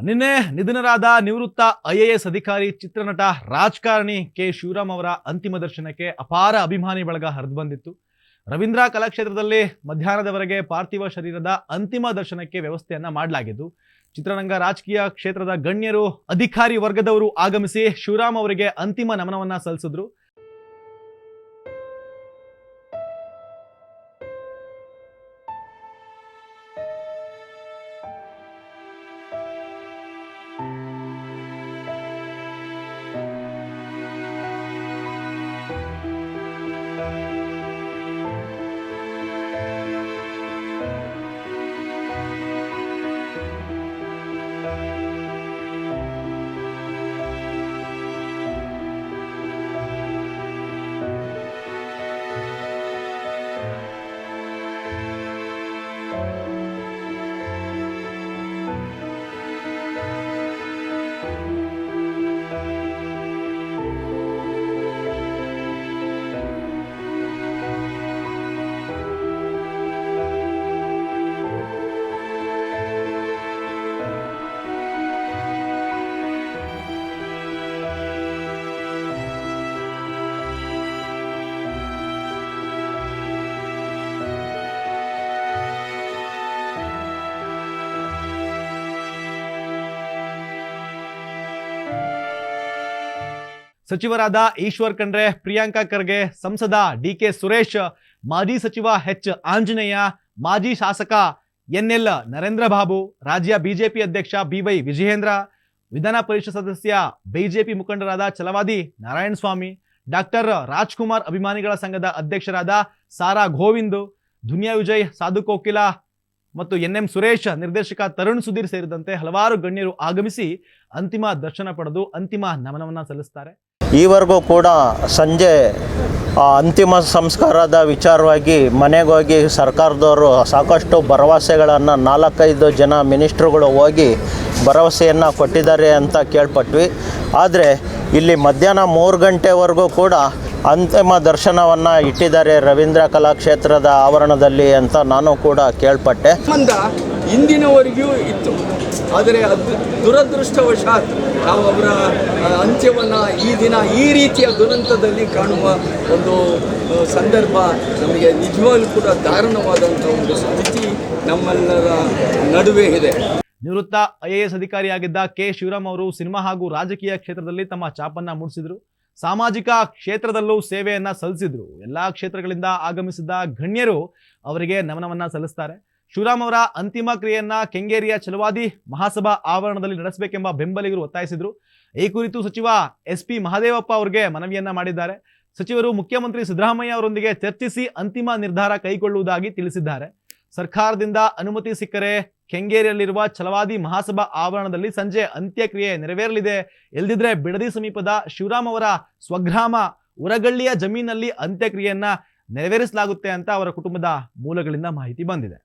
ನಿನ್ನೆ ನಿಧನರಾದ ನಿವೃತ್ತ ಐಎಎಸ್ ಅಧಿಕಾರಿ ಚಿತ್ರನಟ ರಾಜಕಾರಣಿ ಕೆ ಶಿವರಾಮ್ ಅವರ ಅಂತಿಮ ದರ್ಶನಕ್ಕೆ ಅಪಾರ ಅಭಿಮಾನಿ ಬಳಗ ಹರಿದು ಬಂದಿತ್ತು. ರವೀಂದ್ರ ಕಲಾಕ್ಷೇತ್ರದಲ್ಲಿ ಮಧ್ಯಾಹ್ನದವರೆಗೆ ಪಾರ್ಥಿವ ಶರೀರದ ಅಂತಿಮ ದರ್ಶನಕ್ಕೆ ವ್ಯವಸ್ಥೆಯನ್ನ ಮಾಡಲಾಗಿದ್ದು, ಚಿತ್ರರಂಗ ರಾಜಕೀಯ ಕ್ಷೇತ್ರದ ಗಣ್ಯರು ಅಧಿಕಾರಿ ವರ್ಗದವರು ಆಗಮಿಸಿ ಶಿವರಾಮ್ ಅವರಿಗೆ ಅಂತಿಮ ನಮನವನ್ನ ಸಲ್ಲಿಸಿದ್ರು. ಸಚಿವರಾದ ಈಶ್ವರ್ ಖಂಡ್ರೆ, ಪ್ರಿಯಾಂಕಾ ಖರ್ಗೆ, ಸಂಸದ ಡಿಕೆ ಸುರೇಶ್, ಮಾಜಿ ಸಚಿವ ಎಚ್ ಆಂಜನೇಯ, ಮಾಜಿ ಶಾಸಕ ಎನ್ಎಲ್ ನರೇಂದ್ರ ಬಾಬು, ರಾಜ್ಯ ಬಿಜೆಪಿ ಅಧ್ಯಕ್ಷ ಬಿವೈ ವಿಜಯೇಂದ್ರ, ವಿಧಾನ ಪರಿಷತ್ ಸದಸ್ಯ ಬಿಜೆಪಿ ಮುಖಂಡರಾದ ಛಲವಾದಿ ನಾರಾಯಣ ಸ್ವಾಮಿ, ಡಾಕ್ಟರ್ ರಾಜ್ಕುಮಾರ್ ಅಭಿಮಾನಿಗಳ ಸಂಘದ ಅಧ್ಯಕ್ಷರಾದ ಸಾರಾ ಗೋವಿಂದ್, ದುನಿಯಾ ವಿಜಯ್, ಸಾಧು ಕೋಕಿಲ ಮತ್ತು ಎನ್ಎಂ ಸುರೇಶ್, ನಿರ್ದೇಶಕ ತರುಣ್ ಸುಧೀರ್ ಸೇರಿದಂತೆ ಹಲವಾರು ಗಣ್ಯರು ಆಗಮಿಸಿ ಅಂತಿಮ ದರ್ಶನ ಪಡೆದು ಅಂತಿಮ ನಮನವನ್ನು ಸಲ್ಲಿಸುತ್ತಾರೆ. ಈವರೆಗೂ ಕೂಡ ಸಂಜೆ ಅಂತಿಮ ಸಂಸ್ಕಾರದ ವಿಚಾರವಾಗಿ ಮನೆಗೆ ಹೋಗಿ ಸರ್ಕಾರದವರು ಸಾಕಷ್ಟು ಭರವಸೆಗಳನ್ನು 4-5 ಜನ ಮಿನಿಸ್ಟ್ರುಗಳು ಹೋಗಿ ಭರವಸೆಯನ್ನು ಕೊಟ್ಟಿದ್ದಾರೆ ಅಂತ ಕೇಳ್ಪಟ್ವಿ. ಆದರೆ ಇಲ್ಲಿ ಮಧ್ಯಾಹ್ನ 3 ಗಂಟೆವರೆಗೂ ಕೂಡ ಅಂತಿಮ ದರ್ಶನವನ್ನು ಇಟ್ಟಿದ್ದಾರೆ ರವೀಂದ್ರ ಕಲಾಕ್ಷೇತ್ರದ ಆವರಣದಲ್ಲಿ ಅಂತ ನಾನು ಕೂಡ ಕೇಳ್ಪಟ್ಟೆ. ಇಂದಿನವರೆಗೂ ಇತ್ತು, ಆದರೆ ದುರದೃಷ್ಟವಶಾತ್ ನಾವು ಅವರ ಅಂತ್ಯವನ್ನು ಈ ದಿನ ಈ ರೀತಿಯ ದುರಂತದಲ್ಲಿ ಕಾಣುವ ಒಂದು ಸಂದರ್ಭ ನಮಗೆ ನಿಜವಾಗ್ಲೂ ಕೂಡ ದಾರುಣವಾದಂಥ ಒಂದು ಸ್ಥಿತಿ ನಮ್ಮೆಲ್ಲರ ನಡುವೆ ಇದೆ. ನಿವೃತ್ತ ಐಎಎಸ್ ಅಧಿಕಾರಿಯಾಗಿದ್ದ ಕೆ ಶಿವರಾಮ್ ಅವರು ಸಿನಿಮಾ ಹಾಗೂ ರಾಜಕೀಯ ಕ್ಷೇತ್ರದಲ್ಲಿ ತಮ್ಮ ಛಾಪನ್ನ ಮೂಡಿಸಿದ್ರು. ಸಾಮಾಜಿಕ ಕ್ಷೇತ್ರದಲ್ಲೂ ಸೇವೆಯನ್ನ ಸಲ್ಲಿಸಿದ್ರು. ಎಲ್ಲಾ ಕ್ಷೇತ್ರಗಳಿಂದ ಆಗಮಿಸಿದ ಗಣ್ಯರು ಅವರಿಗೆ ನಮನವನ್ನ ಸಲ್ಲಿಸ್ತಾರೆ. ಶಿವರಾಮ್ ಅವರ ಅಂತಿಮ ಕ್ರಿಯೆಯನ್ನ ಕೆಂಗೇರಿಯ ಛಲವಾದಿ ಮಹಾಸಭಾ ಆವರಣದಲ್ಲಿ ನಡೆಸಬೇಕೆಂಬ ಬೆಂಬಲಿಗರು ಒತ್ತಾಯಿಸಿದ್ರು. ಈ ಕುರಿತು ಸಚಿವ ಎಸ್.ಪಿ. ಮಹದೇವಪ್ಪ ಅವರಿಗೆ ಮನವಿಯನ್ನ ಮಾಡಿದ್ದಾರೆ. ಸಚಿವರು ಮುಖ್ಯಮಂತ್ರಿ ಸಿದ್ದರಾಮಯ್ಯ ಅವರೊಂದಿಗೆ ಚರ್ಚಿಸಿ ಅಂತಿಮ ನಿರ್ಧಾರ ಕೈಗೊಳ್ಳುವುದಾಗಿ ತಿಳಿಸಿದ್ದಾರೆ. ಸರ್ಕಾರದಿಂದ ಅನುಮತಿ ಸಿಕ್ಕರೆ ಕೆಂಗೇರಿಯಲ್ಲಿರುವ ಛಲವಾದಿ ಮಹಾಸಭಾ ಆವರಣದಲ್ಲಿ ಸಂಜೆ ಅಂತ್ಯಕ್ರಿಯೆ ನೆರವೇರಲಿದೆ. ಇಲ್ದಿದ್ರೆ ಬಿಡದಿ ಸಮೀಪದ ಶಿವರಾಮ್ ಅವರ ಸ್ವಗ್ರಾಮ ಉರಗಳ್ಳಿಯ ಜಮೀನಲ್ಲಿ ಅಂತ್ಯಕ್ರಿಯೆಯನ್ನ ನೆರವೇರಿಸಲಾಗುತ್ತೆ ಅಂತ ಅವರ ಕುಟುಂಬದ ಮೂಲಗಳಿಂದ ಮಾಹಿತಿ ಬಂದಿದೆ.